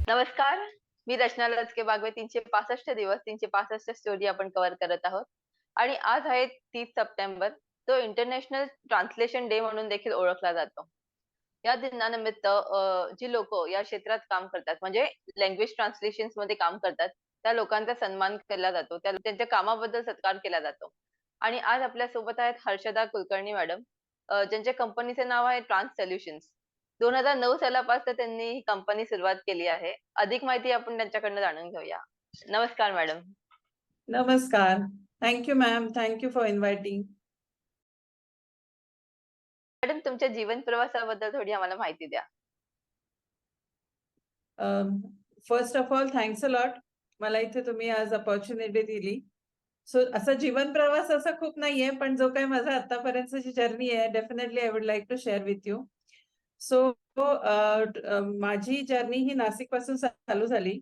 नमस्कार. मी रचना लचके बागवे 365 दिवस 365 स्टोरी आपण कव्हर करत आहोत. आणि आज आहे 30 सप्टेंबर. तो इंटरनॅशनल ट्रान्सलेशन डे म्हणून देखील ओळखला जातो. या दिनानिमित्त जी लोकं या क्षेत्रात काम करतात म्हणजे लँग्वेज ट्रान्सलेशन्स मध्ये काम करतात, त्या लोकांचा सन्मान केला जातो. त्यांच्या कामाबद्दल सत्कार केला जातो. आणि आज आपल्या सोबत आहेत हर्षदा कुलकर्णी मॅडम, ज्यांच्या कंपनीचे नाव आहे ट्रान्स सोल्युशन्स. 2009 सालापासून त्यांनी ही कंपनी सुरुवात केली आहे. अधिक माहिती आपण त्यांच्याकडनं जाणून घेऊया. नमस्कार मॅडम. नमस्कार. Thank you ma'am. Thank you for inviting. Madam, तुमच्या जीवन प्रवासाबद्दल थोडी आम्हाला माहिती द्या. First of all thanks a lot. मला इथे तुम्ही आज अपॉर्च्युनिटी दिली. सो असा जीवन प्रवास असा खूप नाहीये, पण जो काही माझा आतापर्यंतची जर्नी आहे, definitely I would like to share with you. So माझी जर्नी ही नाशिक पासून चालू झाली.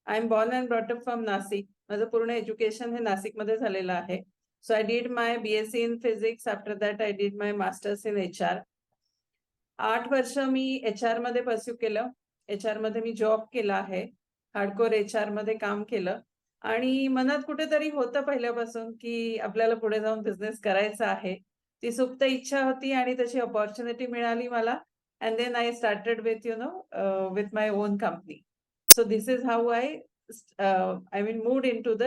I am born and brought up from Nashik. माझं पूर्ण एज्युकेशन हे नाशिकमध्ये झालेलं आहे. So I did my BSc in physics. After that I did my masters in HR. 8 वर्ष मी HR मध्ये परस्यू केलं. HR मध्ये मी जॉब केला आहे. हार्डकोर HR मध्ये काम केलं आणि मनात कुठेतरी होतं पहिल्यापासून की आपल्याला पुढे जाऊन बिझनेस करायचा आहे. ती सुप्त इच्छा होती आणि तशी अपॉर्च्युनिटी मिळाली मला. And then I started with with my own company. So this is how I mean moved into the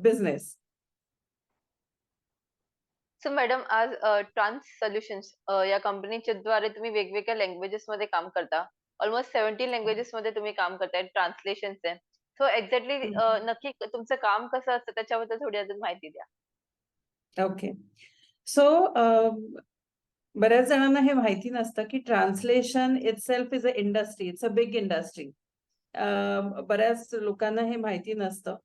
business. So madam, आज ट्रान्स सोल्युशन्स या कंपनीच्या द्वारे तुम्ही वेगवेगळ्या लँग्वेजेस मध्ये काम करता. ऑलमोस्ट 17 लँग्वेजेस मध्ये तुम्ही काम करताय ट्रान्सलेशनचे. सो एक्झॅक्टली नक्की तुमचं काम कसं असतं त्याच्याबद्दल थोडी अजून माहिती द्या. ओके. सो बऱ्याच जणांना हे माहिती नसतं की translation itself is a industry. It's a big industry. बऱ्याच लोकांना हे माहिती नसतं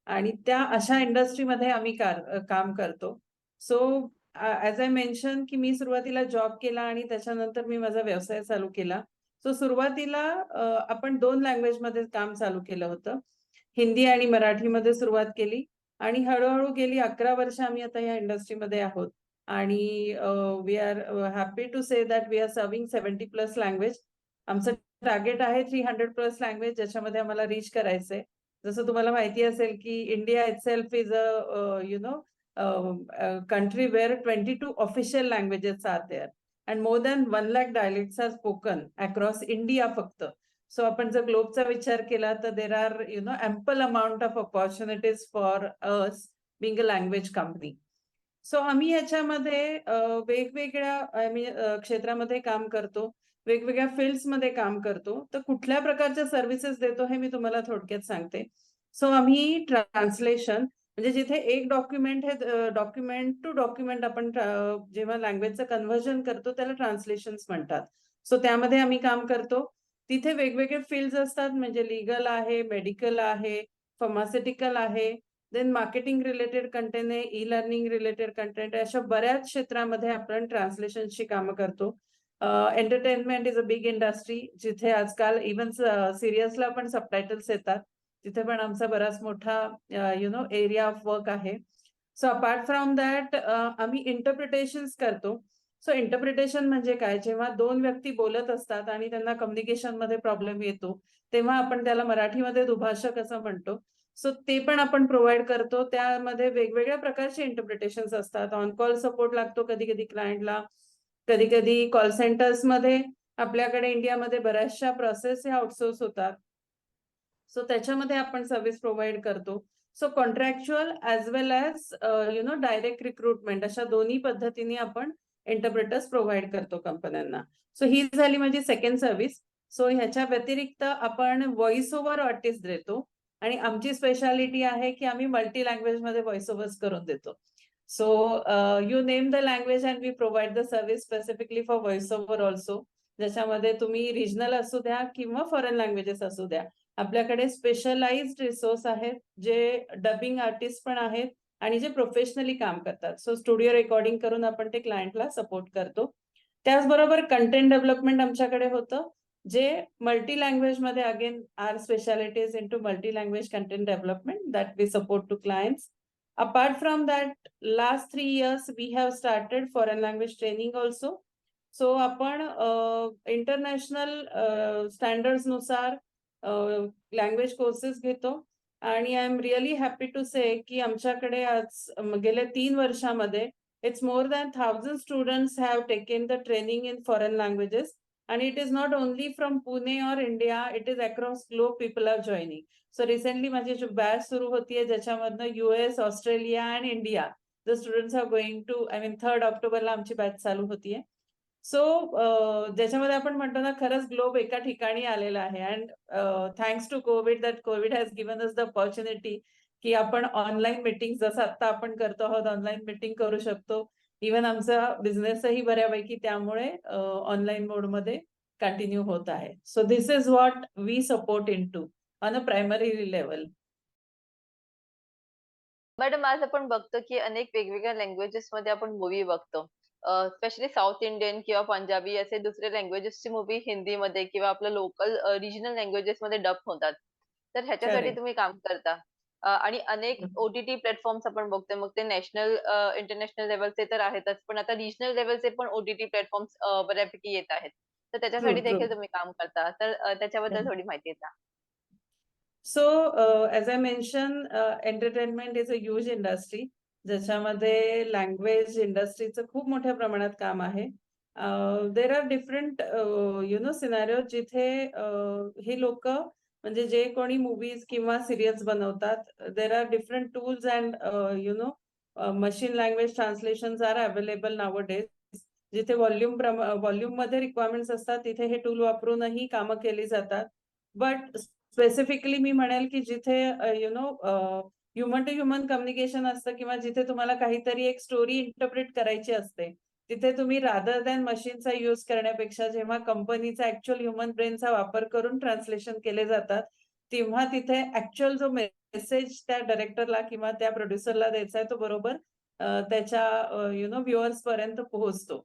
आणि त्या अशा इंडस्ट्रीमध्ये आम्ही काम करतो. सो ॲज आय मेन्शन की मी सुरुवातीला जॉब केला आणि त्याच्यानंतर मी माझा व्यवसाय चालू केला. सो सुरुवातीला आपण 2 लँग्वेजमध्ये काम चालू केलं होतं. हिंदी आणि मराठीमध्ये सुरुवात केली आणि हळू गेली 11 वर्ष आम्ही आता या इंडस्ट्रीमध्ये आहोत. आणि we are happy to say that we are serving 70+ language. आमचं टार्गेट आहे 300+ लँग्वेज, ज्याच्यामध्ये आम्हाला रीच करायचंय. जसं तुम्हाला माहिती असेल की India itself is country where 22 official languages are there and more than 1 lakh dialects are spoken across India फक्त. सो आपण जर ग्लोबचा विचार केला तर there are ample amount of opportunities for us being a language company. So आम्ही ह्याच्यामध्ये वेगवेगळ्या क्षेत्रामध्ये काम करतो, वेगवेगळ्या फील्ड्समध्ये काम करतो. तर कुठल्या प्रकारच्या सर्व्हिसेस देतो हे मी तुम्हाला थोडक्यात सांगते. सो आम्ही ट्रान्सलेशन म्हणजे जिथे एक डॉक्युमेंट हे डॉक्युमेंट टू डॉक्युमेंट आपण जेव्हा लँग्वेजचं कन्व्हर्जन करतो त्याला ट्रान्सलेशन्स म्हणतात. सो त्यामध्ये आम्ही काम करतो. तिथे वेगवेगळे फील्ड्स असतात म्हणजे लीगल आहे, मेडिकल आहे, फार्मास्युटिकल आहे, देन मार्केटिंग रिलेटेड कंटेंट आहे, ई-लर्निंग रिलेटेड कंटेंट आहे. अशा बऱ्याच क्षेत्रामध्ये आपण ट्रान्सलेशनची कामं करतो. Entertainment is a big industry, जिथे आजकाल इव्हन सीरियल्सला पण सबटायटल्स येतात. तिथे पण आमचा बराच मोठा एरिया ऑफ वर्क आहे. सो अपार्ट फ्रॉम दॅट आम्ही इंटरप्रिटेशन्स करतो. सो इंटरप्रिटेशन म्हणजे काय? जेव्हा 2 व्यक्ती बोलत असतात आणि त्यांना कम्युनिकेशनमध्ये प्रॉब्लेम येतो, तेव्हा आपण त्याला मराठीमध्ये दुभाषक असं म्हणतो. सो ते पण आपण प्रोव्हाईड करतो. त्यामध्ये वेगवेगळ्या प्रकारचे इंटरप्रिटेशन्स असतात. ऑन कॉल सपोर्ट लागतो कधी-कधी क्लायंटला. कधी-कधी कॉल सेंटर्समध्ये आपल्याकडे इंडियामध्ये बऱ्याचशा प्रोसेस ह्या आउटसोर्स होतात. सो त्याच्यामध्ये आपण सर्व्हिस प्रोव्हाईड करतो. सो कॉन्ट्रॅक्च्युअल ॲज वेल ॲज डायरेक्ट रिक्रुटमेंट अशा दोन्ही पद्धतीने आपण इंटरप्रेटर्स प्रोव्हाईड करतो कंपन्यांना. सो ही झाली माझी सेकंड सर्व्हिस. सो ह्याच्या व्यतिरिक्त आपण व्हॉइस ओव्हर आर्टिस्ट देतो आणि आमची स्पेशालिटी आहे की आम्ही मल्टी लँग्वेजमध्ये व्हॉइस ओव्हर्स करून देतो. So you name the language and we provide the service specifically for voice over also. ज्याच्यामध्ये तुम्ही रिजनल असू द्या किंवा फॉरेन लँग्वेजेस असू द्या. आपल्याकडे स्पेशलाइज्ड रिसोर्स आहेत, जे डबिंग आर्टिस्ट पण आहेत आणि जे प्रोफेशनली काम करतात. सो स्टुडिओ रेकॉर्डिंग करून आपण ते क्लायंटला सपोर्ट करतो. त्याचबरोबर कंटेंट डेव्हलपमेंट आमच्याकडे होतं, जे मल्टी लँग्वेजमध्ये again are specialities into multi language content development that we support to clients. Apart from that, last 3 years we have started foreign language training also. So आपण इंटरनॅशनल स्टँडर्ड्सनुसार language courses घेतो आणि I am really happy to say की आमच्याकडे आज गेल्या 3 वर्षामध्ये it's more than 1000 students have taken the training in foreign languages and it is not only from Pune or India, it is across globe people are joining. So recently माझी जो batch सुरू होतीये ज्याच्यामधनं US, Australia and India the students are going to, I mean 3rd ऑक्टोबरला आमची batch चालू होतीये. So ज्याच्यामध्ये आपण म्हणतो ना खरंच ग्लोब एका ठिकाणी आलेला आहे and thanks to covid that covid has given us the opportunity की आपण ऑनलाईन मीटिंग जसं आता आपण करतो आहोत ऑनलाईन मीटिंग करू शकतो. इव्हन आमचा बिझनेसही बऱ्यापैकी त्यामुळे ऑनलाईन मोडमध्ये कंटिन्यू होत आहे. So this is what we support in to on a primary level. Madam आज आपण बघतो की अनेक वेगवेगळ्या लँग्वेजेस मध्ये आपण मूव्ही बघतो. स्पेशली साऊथ इंडियन किंवा पंजाबी असे दुसरे लँग्वेजेसची मूव्ही हिंदीमध्ये किंवा आपल्या लोकल रिजनल लँग्वेजेस मध्ये डब होतात. तर ह्याच्यासाठी करेक्ट. तुम्ही काम करता. आणि अनेक ओ-टी-टी प्लॅटफॉर्म्स आपण बघतोय. मग ते नॅशनल इंटरनॅशनल लेव्हलचे तर आहेतच. पण आता रिजनल लेव्हलचे पण ओ-टी-टी प्लॅटफॉर्म्स बऱ्यापैकी येत आहेत. तर ट्रू, त्याच्यासाठी ट्रू. देखील तुम्ही काम करता. तर त्याच्याबद्दल थोडी माहिती द्या. So as I mention entertainment is a huge industry ज्याच्यामध्ये लँग्वेज इंडस्ट्रीचं खूप मोठ्या प्रमाणात काम आहे. देर are different you know scenario जिथे ही लोक म्हणजे जे कोणी मूवीज किंवा सिरियल्स बनवतात there are different tools and you know machine language translation are available nowadays. जिथे व्हॉल्यूम मध्ये रिक्वायरमेंट्स असतात तिथे हे टूल वापरूनही कामं केली जातात. बट स्पेसिफिकली मी म्हणेल की जिथे you know human to human communication असतं किंवा जिथे तुम्हाला काहीतरी एक स्टोरी इंटरप्रिट करायची असते तिथे तुम्ही रादर दॅन मशीनचा यूज करण्यापेक्षा जेव्हा कंपनीचा ऍक्च्युअल ह्युमन ब्रेनचा वापर करून ट्रान्सलेशन केले जातात तेव्हा तिथे ऍक्च्युअल जो मेसेज त्या डायरेक्टरला किंवा त्या प्रोड्युसरला द्यायचा आहे तो बरोबर त्याच्या यु नो व्ह्युअर्स पर्यंत पोहोचतो.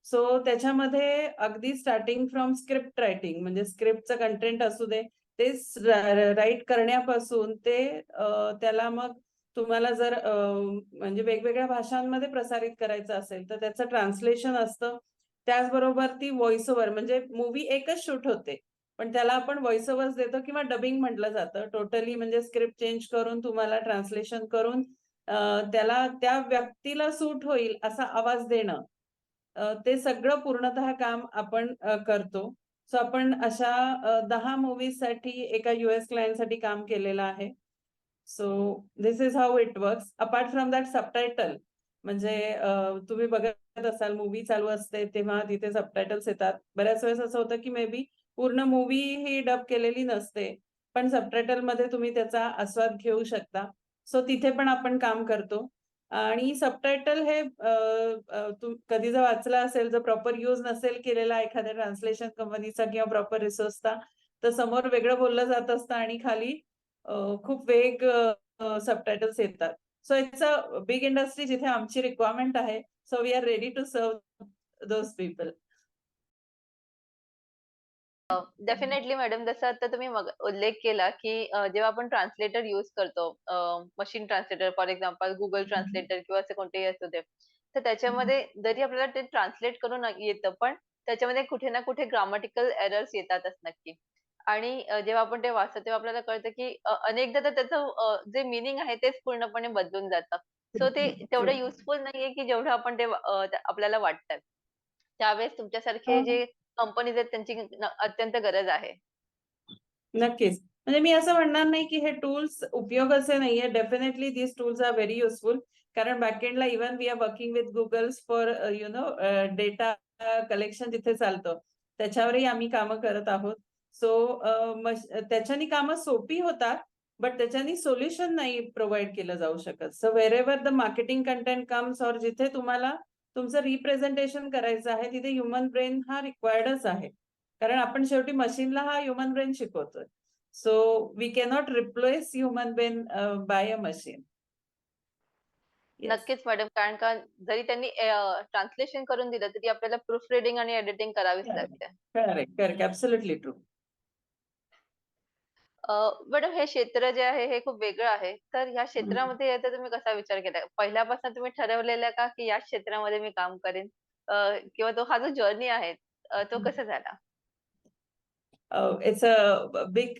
सो त्याच्यामध्ये अगदी स्टार्टिंग फ्रॉम स्क्रिप्ट रायटिंग म्हणजे स्क्रिप्टचं कंटेंट असू दे ते राईट करण्यापासून ते त्याला मग तुम्हाला जर म्हणजे वेगवेगळ्या भाषांमध्ये प्रसारित करायचं असेल तर त्याचं ट्रान्सलेशन असतं. त्याचबरोबर ती व्हॉइस ओव्हर म्हणजे मूव्ही एकच शूट होते पण त्याला आपण व्हॉइस ओव्हर्स देतो किंवा डबिंग म्हटलं जातं. टोटली म्हणजे स्क्रिप्ट चेंज करून तुम्हाला ट्रान्सलेशन करून त्याला त्या व्यक्तीला सूट होईल असा आवाज देणं ते सगळं पूर्णतः काम आपण करतो. सो आपण अशा 10 मूव्हीजसाठी एका यूएस क्लायंटसाठी काम केलेलं आहे. So this is how it works. Apart from that subtitle म्हणजे तुम्ही बघत असाल मूव्ही चालू असते तेव्हा तिथे सबटायटल्स येतात. बऱ्याच वेळेस असं होतं की मे बी पूर्ण मूव्ही ही डब केलेली नसते. पण सबटायटलमध्ये तुम्ही त्याचा आस्वाद घेऊ शकता. सो तिथे पण आपण काम करतो. आणि सबटायटल हे कधी जर वाचलं असेल, जर प्रॉपर यूज नसेल केलेला एखाद्या ट्रान्सलेशन कंपनीचा किंवा प्रॉपर रिसोर्सचा, तर समोर वेगळं बोललं जात असतं आणि खाली खूप वेग सबटायटल्स येतात. So it's a big industry जिथे आमची रिक्वायरमेंट आहे. So we are ready to serve those people. Definitely madam जसं आता तुम्ही मग उल्लेख केला, की जेव्हा आपण ट्रान्सलेटर यूज करतो, machine translator for example Google translator किंवा असे कोणतेही असू दे. तर त्याच्यामध्ये जरी आपल्याला ते ट्रान्सलेट करून येतं, पण त्याच्यामध्ये कुठे ना कुठे ग्रामॅटिकल एरर्स येतातच नक्की. आणि जेव्हा आपण ते वाचतो तेव्हा आपल्याला कळतं, की अनेकदा तर त्याचं जे मीनिंग आहे तेच पूर्णपणे बदलून जातं. सो ते तेवढं युजफुल नाहीये, की जेवढं आपण ते आपल्याला वाटतं. त्यावेळेस तुमच्यासारखे जे कंपनीज आहेत त्यांची अत्यंत गरज आहे. नक्कीच. म्हणजे मी असं म्हणणार नाही, की हे टूल्स उपयोगाचे नाहीये. Definitely this tools are very useful. कारण बॅकएंडला even we are working with Googles for you know data collection जिथे चालतं. त्याच्यावरही आम्ही कामं करत आहोत. सो त्याच्यानी कामं सोपी होतात, बट त्याच्यानी सोल्युशन नाही प्रोव्हाईड केलं जाऊ शकत. So wherever the marketing content comes और जिथे तुम्हाला तुमचं रिप्रेझेंटेशन करायचं आहे, तिथे ह्युमन ब्रेन हा रिक्वायर्डच आहे. कारण आपण शेवटी मशीनला हा ह्युमन ब्रेन शिकवतोय. So we cannot replace human brain by a machine. Yes. नक्कीच मॅडम. कारण का जरी त्यांनी ट्रान्सलेशन करून दिलं, तरी आपल्याला प्रूफ रीडिंग आणि एडिटिंग करावीच करेक्ट. लागते. Correct, correct. Absolutely true. Madam हे क्षेत्र जे आहे हे खूप वेगळं आहे. तर ह्या क्षेत्रामध्ये यायचा तुम्ही कसा विचार केलाय? पहिल्यापासून तुम्ही ठरवलेलं का, की याच क्षेत्रामध्ये मी काम करेन? किंवा तो हा जो जर्नी आहे तो कसा झाला? It's a big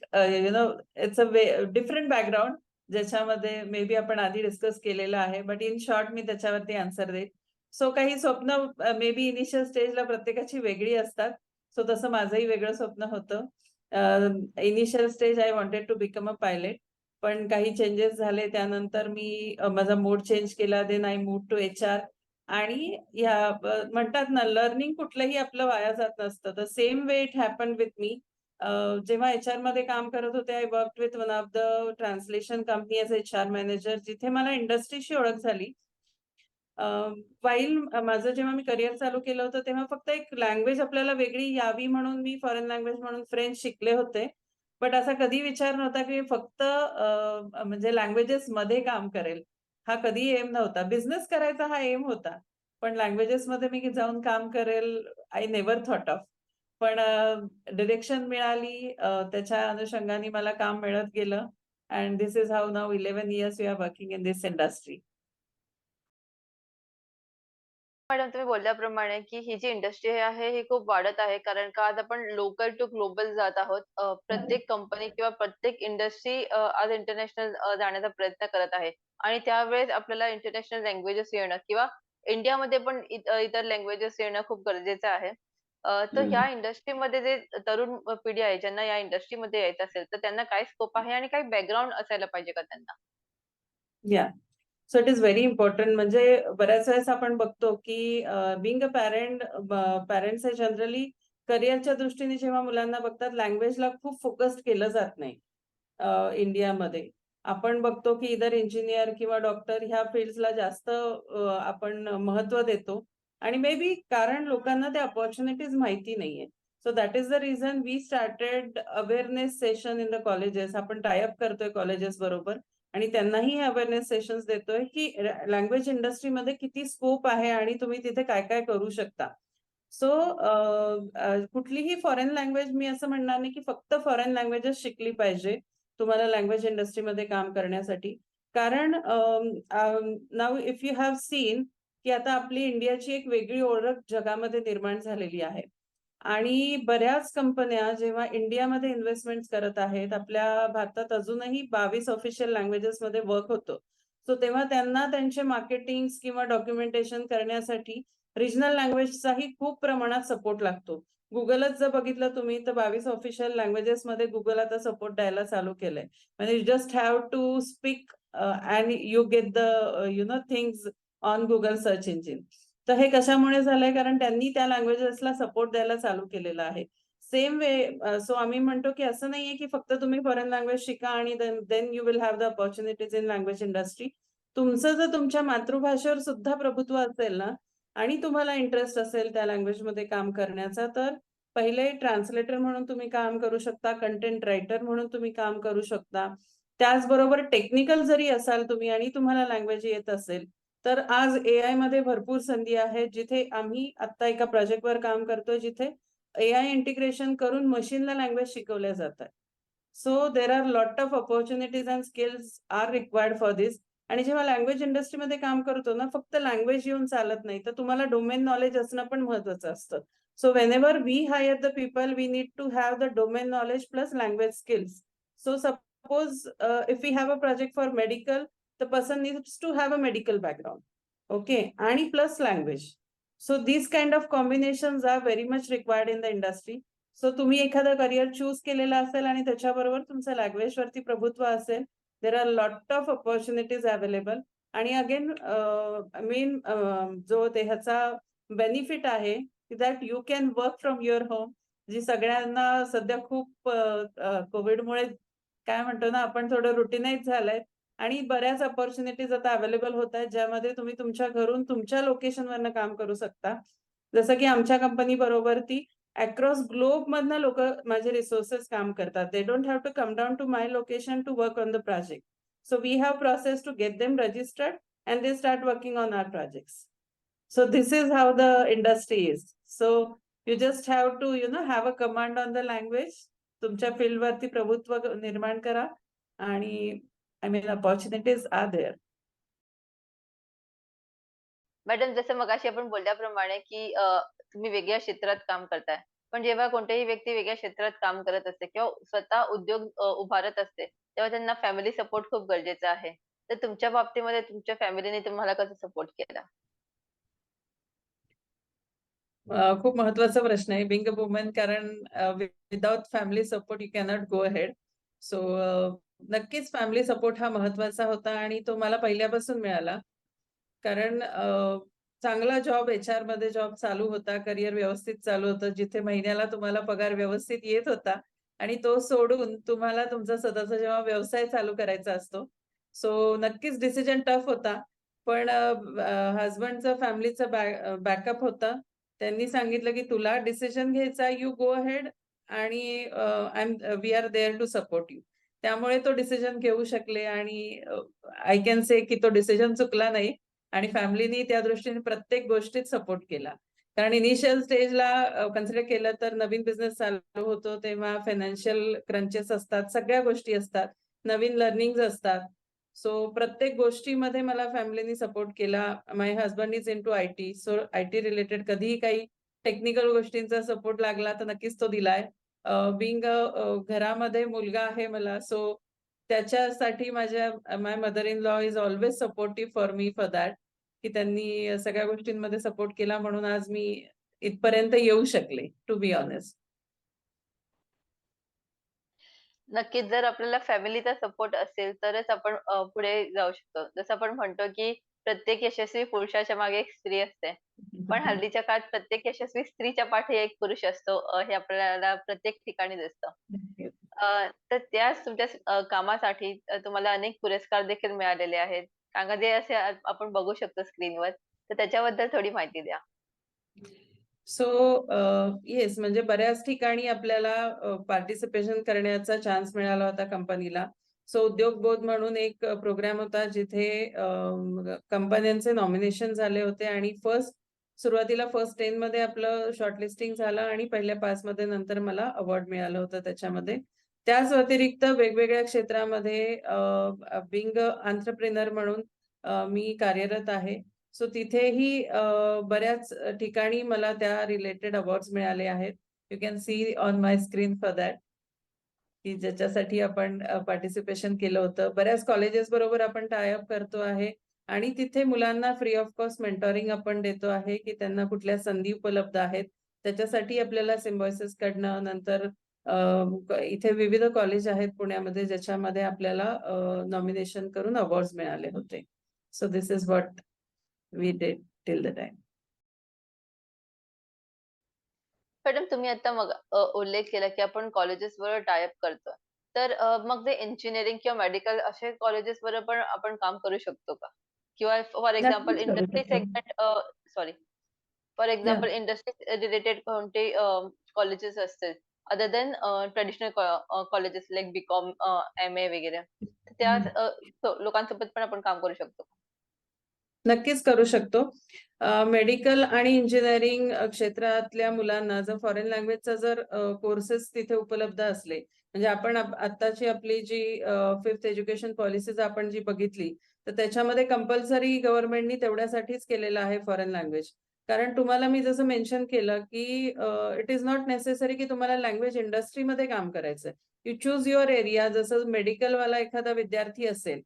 it's a different background ज्याच्यामध्ये मे बी आपण आधी डिस्कस केलेलं आहे, बट इन शॉर्ट मी त्याच्यावरती आन्सर देईन. सो काही स्वप्न मे बी इनिशियल स्टेजला प्रत्येकाची वेगळी असतात. सो तसं माझंही वेगळं स्वप्न होतं. Initial stage I wanted to become a pilot. पण काही चेंजेस झाले त्यानंतर मी माझा मोड चेंज केला. Then I move to HR. आणि म्हणतात ना, लर्निंग कुठलंही आपलं वाया जात नसतं. The same way it happened with me. जेव्हा HR मध्ये काम करत होते, I worked with one of the translation company as HR manager, जिथे मला इंडस्ट्रीशी ओळख झाली. वाईल माझं जेव्हा मी करियर चालू केलं होतं, तेव्हा फक्त एक लँग्वेज आपल्याला वेगळी यावी म्हणून मी फॉरेन लँग्वेज म्हणून फ्रेंच शिकले होते. बट असा कधी विचार नव्हता, की फक्त म्हणजे लँग्वेजेसमध्ये काम करेल. हा कधी एम नव्हता. बिझनेस करायचा हा एम होता. पण लँग्वेजेसमध्ये मी जाऊन काम करेल, आय नेव्हर थॉट ऑफ. पण डिरेक्शन मिळाली, त्याच्या अनुषंगाने मला काम मिळत गेलं. And this is how now 11 years we are working in this industry. Madam तुम्ही बोलल्याप्रमाणे, की ही जी इंडस्ट्री आहे ही खूप वाढत आहे. कारण का आज आपण लोकल टू ग्लोबल जात आहोत. प्रत्येक कंपनी किंवा प्रत्येक इंडस्ट्री आज इंटरनॅशनल जाण्याचा प्रयत्न करत आहे. आणि त्यावेळेस आपल्याला इंटरनॅशनल लँग्वेजेस येणं किंवा इंडियामध्ये पण इतर लँग्वेजेस येणं खूप गरजेचं आहे. तर ह्या इंडस्ट्रीमध्ये जे तरुण पिढी आहे, ज्यांना या इंडस्ट्रीमध्ये यायचं असेल, तर त्यांना काय स्कोप आहे आणि काही बॅकग्राऊंड असायला पाहिजे का त्यांना? या. So it is very important. म्हणजे बऱ्याच वेळेस आपण बघतो, की बीइंग अ पॅरेंट, पॅरेंट्स हे जनरली करिअरच्या दृष्टीने जेव्हा मुलांना बघतात, लँग्वेजला खूप फोकस्ड केलं जात नाही. इंडियामध्ये. आपण बघतो, की इधर इंजिनिअर किंवा डॉक्टर ह्या फील्ड्सला जास्त आपण महत्त्व देतो आणि मे बी कारण लोकांना त्या अपॉर्च्युनिटीज माहिती नाहीये. So that is the reason we started awareness session in the colleges. आपण टाय अप करतोय कॉलेजेस बरोबर आणि त्यांनाही हे अवेअरनेस सेशन्स देतोय, की लँग्वेज इंडस्ट्रीमध्ये किती स्कोप आहे आणि तुम्ही तिथे काय-काय करू शकता. सो कुठलीही फॉरेन लँग्वेज मी असं म्हणणार नाही, की फक्त फॉरेन लँग्वेजेस शिकली पाहिजे, तुम्हाला लँग्वेज इंडस्ट्रीमध्ये काम करण्यासाठी. कारण now if you have seen, की आता आपली इंडियाची एक वेगळी ओळख जगामध्ये निर्माण झालेली आहे. आणि बऱ्याच कंपन्या जेव्हा इंडियामध्ये इन्व्हेस्टमेंट करत आहेत, आपल्या भारतात अजूनही 22 ऑफिशियल लँग्वेजेसमध्ये वर्क होतं. सो तेव्हा त्यांना त्यांचे मार्केटिंग किंवा डॉक्युमेंटेशन करण्यासाठी रिजनल लँग्वेजचाही खूप प्रमाणात सपोर्ट लागतो. Googleच जर बघितलं तुम्ही तर 22 ऑफिशियल लँग्वेजेसमध्ये Google आता सपोर्ट द्यायला चालू केलंय. म्हणजे you just have to speak and you get the things on Google search engine. तर हे कशामुळे झालंय? कारण त्यांनी त्या लँग्वेजेसला सपोर्ट द्यायला चालू केलेलं आहे. सेम वे सो आम्ही म्हणतो, की असं नाहीये, की फक्त तुम्ही फॉरेन लँग्वेज शिका आणि then then you will have the opportunities in language industry. तुमचं जर तुमच्या मातृभाषेवर सुद्धा प्रभुत्व असेल ना आणि तुम्हाला इंटरेस्ट असेल त्या लँग्वेजमध्ये काम करण्याचा, तर पहिले ट्रान्सलेटर म्हणून तुम्ही काम करू शकता, कंटेंट रायटर म्हणून तुम्ही काम करू शकता. त्याचबरोबर टेक्निकल जरी असाल तुम्ही आणि तुम्हाला लँग्वेज येत असेल, तर आज एआयमध्ये भरपूर संधी आहेत, जिथे आम्ही आत्ता एका प्रोजेक्टवर काम करतोय, जिथे एआय इंटिग्रेशन करून मशीनला लँग्वेज शिकवल्या जातात. So there are lot of opportunities and skills are required for this. आणि जेव्हा लँग्वेज इंडस्ट्रीमध्ये काम करतो ना, फक्त लँग्वेज येऊन चालत नाही, तर तुम्हाला डोमेन नॉलेज असणं पण महत्वाचं असतं. So whenever we hire the people, we need to have the domain knowledge plus language skills. So suppose if we have a project for medical, the person needs to have a medical background. Okay. आणि plus language. So these kind of combinations are very much required in the industry. So तुम्ही एखादं career choose केलेलं असेल आणि त्याच्याबरोबर तुमचं language वरती प्रभुत्व असेल, there are lot of opportunities available. आणि अगेन मेन जो ते ह्याचा बेनिफिट आहे, that you can work from your home. जी सगळ्यांना सध्या खूप कोविडमुळे काय म्हणतो ना आपण, थोडं रुटीनाइज झालंय आणि बऱ्याच अपॉर्च्युनिटीज आता अवेलेबल होत आहेत, ज्यामध्ये तुम्ही तुमच्या घरून तुमच्या लोकेशनवरनं काम करू शकता. जसं की आमच्या कंपनी बरोबर ती अक्रॉस ग्लोब मधनं लोकं माझे रिसोर्सेस काम करतात. They don't have to come down to my location to work on the project. So we have process to get them registered and they start working on our projects. So this is how the industry is. So you just have to, have a command on the language. तुमच्या फील्डवरती प्रभुत्व निर्माण करा आणि I mean, opportunities are there. Madam जसं मगाशी आपण बोलल्याप्रमाणे, की तुम्ही वेगळ्या क्षेत्रात काम करताय. पण जेव्हा कोणतीही व्यक्ती वेगळ्या क्षेत्रात काम करत असते किंवा स्वतः उद्योग उभारत असते, तेव्हा त्यांना फॅमिली सपोर्ट खूप गरजेचा आहे. तर तुमच्या बाबतीमध्ये तुमच्या फॅमिलीने तुम्हाला कसं सपोर्ट केला? खूप महत्वाचा प्रश्न आहे बिंग अ वुमन, कारण without family support you cannot go ahead. So नक्कीच फॅमिली सपोर्ट हा महत्वाचा होता आणि तो मला पहिल्यापासून मिळाला. कारण चांगला जॉब HR मध्ये जॉब चालू होता, करिअर व्यवस्थित चालू होतं, जिथे महिन्याला तुम्हाला पगार व्यवस्थित येत होता आणि तो सोडून तुम्हाला तुमचा स्वतःचा जेव्हा व्यवसाय चालू करायचा असतो. सो नक्कीच डिसिजन टफ होता. पण हसबंडचा फॅमिलीचा बॅकअप होता. त्यांनी सांगितलं, की "तुला डिसिजन घ्यायचा, यू गो अहेड आणि we are there to support you." त्यामुळे तो डिसिजन घेऊ शकले आणि आय कॅन से की तो डिसिजन चुकला नाही आणि फॅमिलीनी त्या दृष्टीने प्रत्येक गोष्टीत सपोर्ट केला. कारण इनिशियल स्टेजला कन्सिडर केलं तर नवीन बिझनेस चालू होतो, तेव्हा फायनान्शियल क्रंचेस असतात, सगळ्या गोष्टी असतात, नवीन लर्निंग्ज असतात. सो प्रत्येक गोष्टीमध्ये मला फॅमिलीनी सपोर्ट केला. My husband is into IT. So IT related कधीही काही टेक्निकल गोष्टींचा सपोर्ट लागला तर नक्कीच तो दिलाय. घरामध्ये मुलगा आहे मला, सो त्याच्यासाठी my mother in law is always supportive for me for that, की त्यांनी सगळ्या गोष्टींमध्ये सपोर्ट केला म्हणून आज मी इथपर्यंत येऊ शकले, टू बी ऑनेस्ट. नक्कीच जर आपल्याला फॅमिलीचा सपोर्ट असेल तरच आपण पुढे जाऊ शकतो. जसं आपण म्हणतो, की प्रत्येक यशस्वी पुरुषाच्या मागे एक स्त्री असते. पण हल्लीच्या काळात प्रत्येक यशस्वी स्त्रीच्या पाठी एक पुरुष असतो. हे आपल्याला प्रत्येक ठिकाणी दिसतं. तर त्याच तुमच्या कामासाठी तुम्हाला अनेक पुरस्कार देखील मिळालेले आहेत. सांगाजे असे आपण बघू शकतो स्क्रीनवर. तर त्याच्याबद्दल थोडी माहिती द्या. सो येस, म्हणजे बऱ्याच ठिकाणी आपल्याला पार्टिसिपेशन करण्याचा चान्स मिळाला होता कंपनीला. सो उद्योग बोध म्हणून एक प्रोग्राम होता जिथे कंपन्यांचे नॉमिनेशन झाले होते आणि सुरुवातीला फर्स्ट 10 मध्ये आपलं शॉर्टलिस्टिंग झालं आणि पहिल्या 5 मध्ये नंतर मला अवॉर्ड मिळालं होतं त्याच्यामध्ये. त्याच व्यतिरिक्त वेगवेगळ्या क्षेत्रामध्ये बिंग एंटरप्रेन्योर म्हणून मी कार्यरत आहे. सो तिथेही बऱ्याच ठिकाणी मला त्या रिलेटेड अवॉर्ड्स मिळाले आहेत. You can see on my screen for that, की ज्याच्यासाठी आपण पार्टिसिपेशन केलं होतं. बऱ्याच कॉलेजेस बरोबर आपण टाय अप करतो आहे आणि तिथे मुलांना फ्री ऑफ कॉस्ट मेंटॉरिंग आपण देतो आहे, की त्यांना कुठल्या संधी उपलब्ध आहेत. त्याच्यासाठी आपल्याला सिम्बायोसिस कडनं नंतर इथे विविध कॉलेज आहेत पुण्यामध्ये ज्याच्यामध्ये आपल्याला नॉमिनेशन करून अवॉर्ड्स मिळाले होते. So this is what we did till the time. Madam तुम्ही आता मग उल्लेख केला, की आपण कॉलेजेसबरोबर टाय अप करतो. तर मग ते इंजिनिअरिंग किंवा मेडिकल असे कॉलेजेसवर पण आपण काम करू शकतो का? किंवा फॉर एक्झाम्पल नक्कीच करू इंडस्ट्री शकतो. सेगमेंट सॉरी फॉर या. एक्झाम्पल इंडस्ट्री रिलेटेड कोणते कॉलेजेस असतील other than traditional colleges like B.Com, MA वगैरे. तर त्या लोकांसोबत पण आपण काम करू शकतो. नक्कीच करू शकतो. मेडिकल आणि इंजिनिअरिंग क्षेत्रातल्या मुलांना जर फॉरेन लँग्वेजचा जर कोर्सेस तिथे उपलब्ध असले, म्हणजे आपण आत्ताची आपली जी 5th एज्युकेशन पॉलिसीज आपण जी बघितली, तर त्याच्यामध्ये कंपल्सरी गव्हर्नमेंटनी तेवढ्यासाठीच केलेलं आहे फॉरेन लँग्वेज. कारण तुम्हाला मी जसं मेन्शन केलं, की इट इज नॉट नेसेसरी की तुम्हाला लँग्वेज इंडस्ट्रीमध्ये काम करायचंय. You choose your area. जसं मेडिकलवाला एखादा विद्यार्थी असेल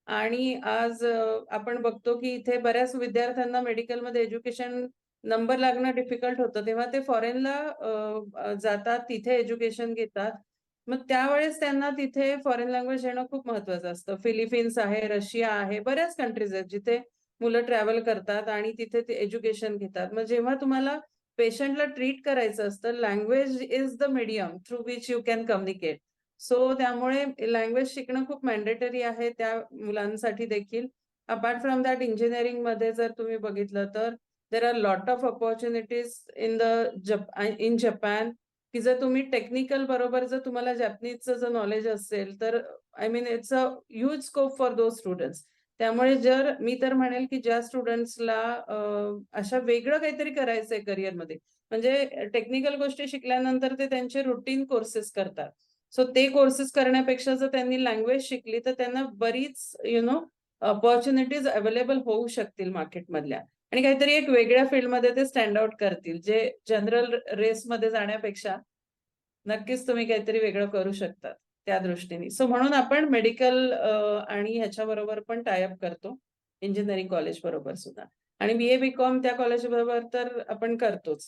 आणि आज आपण बघतो की इथे बऱ्याच विद्यार्थ्यांना मेडिकलमध्ये एज्युकेशन नंबर लागणं डिफिकल्ट होतं. तेव्हा ते फॉरेनला जातात, तिथे एज्युकेशन घेतात. मग त्यावेळेस त्यांना तिथे फॉरेन लँग्वेज येणं खूप महत्वाचं असतं. फिलिपिन्स आहे, रशिया आहे, बऱ्याच कंट्रीज आहेत जिथे मुलं ट्रॅव्हल करतात आणि तिथे ते एज्युकेशन घेतात. मग जेव्हा तुम्हाला पेशंटला ट्रीट करायचं असतं, language is the medium through which you can communicate. So त्यामुळे लँग्वेज शिकणं खूप मॅन्डेटरी आहे त्या मुलांसाठी देखील. अपार्ट फ्रॉम दॅट इंजिनिअरिंगमध्ये जर तुम्ही बघितलं तर there are lot of opportunities in Japan, की जर तुम्ही टेक्निकल बरोबर जर तुम्हाला जॅपनीजचं जर नॉलेज असेल तर I mean it's a huge scope for those students. त्यामुळे जर मी तर म्हणेल की ज्या स्टुडंट्सला अशा वेगळं काहीतरी करायचंय करिअरमध्ये, म्हणजे टेक्निकल गोष्टी शिकल्यानंतर ते त्यांचे रुटीन कोर्सेस करतात. सो ते कोर्सेस करण्यापेक्षा जर त्यांनी लँग्वेज शिकली तर त्यांना बरीच अपॉर्च्युनिटीज अवेलेबल होऊ शकतील मार्केटमधल्या. आणि काहीतरी एक वेगळ्या फील्डमध्ये ते स्टँड आउट करतील, जे जनरल रेसमध्ये जाण्यापेक्षा नक्कीच तुम्ही काहीतरी वेगळं करू शकता त्या दृष्टीने. सो म्हणून आपण मेडिकल आणि ह्याच्याबरोबर पण टाय अप करतो, इंजिनिअरिंग कॉलेज बरोबर सुद्धा. आणि BA BCom त्या कॉलेज बरोबर तर आपण करतोच.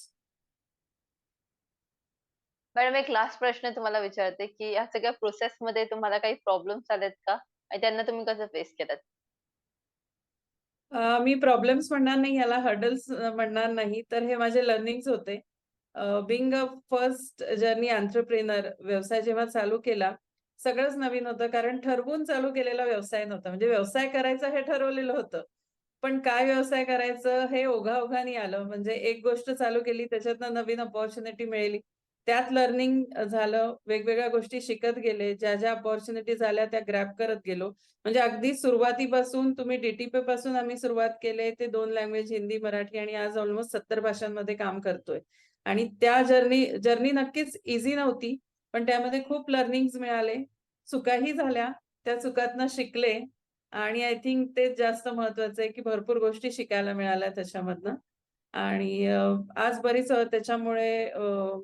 मॅडम एक लास्ट प्रश्न तुम्हाला विचारते, की या सगळ्या प्रोसेसमध्ये तुम्हाला काही प्रॉब्लेम्स आलेत का? आणि त्यांना तुम्ही कसं फेस केलंत? मी प्रॉब्लेम्स म्हणणार नाही, याला हर्डल्स म्हणणार नाही. तर हे माझे लर्निंग्स होते. Being a first journey entrepreneur व्यवसाय जेव्हा चालू केला, सगळंच नवीन होतं. कारण ठरवून चालू केलेला व्यवसाय नव्हता. म्हणजे व्यवसाय करायचा हे ठरवलेलं होतं. पण काय व्यवसाय करायचं हे ओघाओघाने आलं. म्हणजे एक गोष्ट चालू केली, त्याच्यातनं नवीन अपॉर्च्युनिटी मिळाली. त्यात लर्निंग झालं. वेगवेगळ्या गोष्टी शिकत गेले. ज्या अपॉर्च्युनिटीज आल्या त्या ग्रॅब करत गेलो. म्हणजे अगदी सुरुवातीपासून तुम्ही DTP पासून आम्ही सुरुवात केले. ते 2 लँग्वेज हिंदी, मराठी आणि आज ऑलमोस्ट 70 भाषांमध्ये काम करतोय. आणि त्या जर्नी नक्कीच ईझी नव्हती. पण त्यामध्ये खूप लर्निंग्स मिळाले. चुकाही झाल्या. त्या चुकातनं शिकले आणि आय थिंक तेच जास्त महत्वाचं आहे, की भरपूर गोष्टी शिकायला मिळाल्या त्याच्यामधनं. आणि आज बरीच त्याच्यामुळे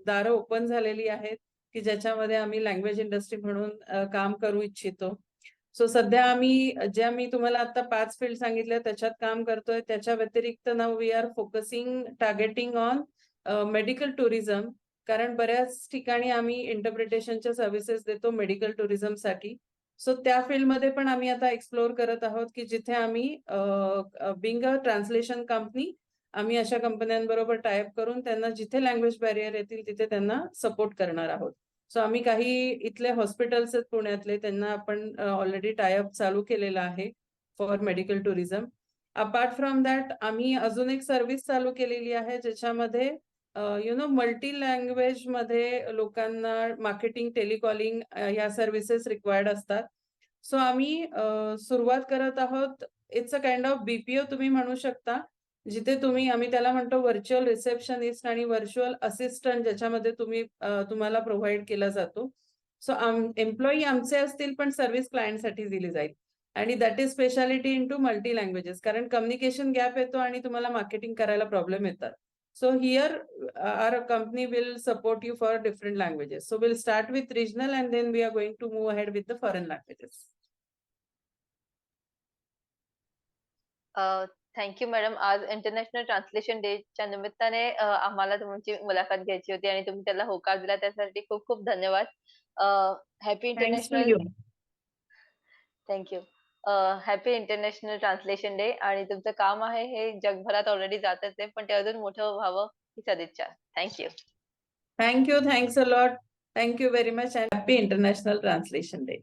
दारं ओपन झालेली आहेत, की ज्याच्यामध्ये आम्ही लँग्वेज इंडस्ट्री म्हणून काम करू इच्छितो. सो सध्या आम्ही ज्या मी तुम्हाला आता 5 फील्ड सांगितल्या त्याच्यात काम करतोय. त्याच्या व्यतिरिक्त now we are focusing targeting on medical tourism. कारण बऱ्याच ठिकाणी आम्ही इंटरप्रिटेशनच्या सर्व्हिसेस देतो मेडिकल टुरिझमसाठी. सो त्या फील्डमध्ये पण आम्ही आता एक्सप्लोर करत आहोत, की जिथे आम्ही बिंग अ ट्रान्सलेशन कंपनी आम्ही अशा कंपन्यांबरोबर टाय अप करून त्यांना जिथे लँग्वेज बॅरियर येतील तिथे त्यांना सपोर्ट करणार आहोत. सो आम्ही काही इथले हॉस्पिटल्स आहेत पुण्यातले, त्यांना आपण ऑलरेडी टाय अप चालू केलेला आहे for medical tourism. Apart from that आम्ही अजून एक सर्व्हिस चालू केलेली आहे, ज्याच्यामध्ये मल्टी लँग्वेज मध्ये लोकांना मार्केटिंग, टेलिकॉलिंग ह्या सर्व्हिसेस रिक्वायर्ड असतात. सो आम्ही सुरुवात करत आहोत. It's a kind of BPO तुम्ही म्हणू शकता. जिथे आम्ही त्याला म्हणतो व्हर्चुअल रिसेप्शनिस्ट आणि व्हर्चुअल असिस्टंट, ज्याच्यामध्ये तुम्हाला प्रोव्हाईड केला जातो. सो एम्प्लॉई आमचे असतील, पण सर्व्हिस क्लायंटसाठी दिली जाईल. आणि that is speciality into multi languages. कारण कम्युनिकेशन गॅप येतो आणि तुम्हाला मार्केटिंग करायला प्रॉब्लेम येतात. So here our company will support you for different languages. So will start with regional and then we are going to move ahead with the foreign languages. Thank you madam. आज international translation डेच्या निमित्ताने आम्हाला तुमची मुलाखत घ्यायची होती आणि तुम्ही त्याला होकार दिला त्यासाठी खूप खूप धन्यवाद. Happy thanks to international you. Thank you. Happy international translation day आणि तुमचं काम आहे हे जगभरात ऑलरेडी जातच आहे, पण ते अजून मोठं व्हावं ही सदिच्छा. Thank you. Thank you. Thanks a lot. Thank you very much and happy International Translation Day.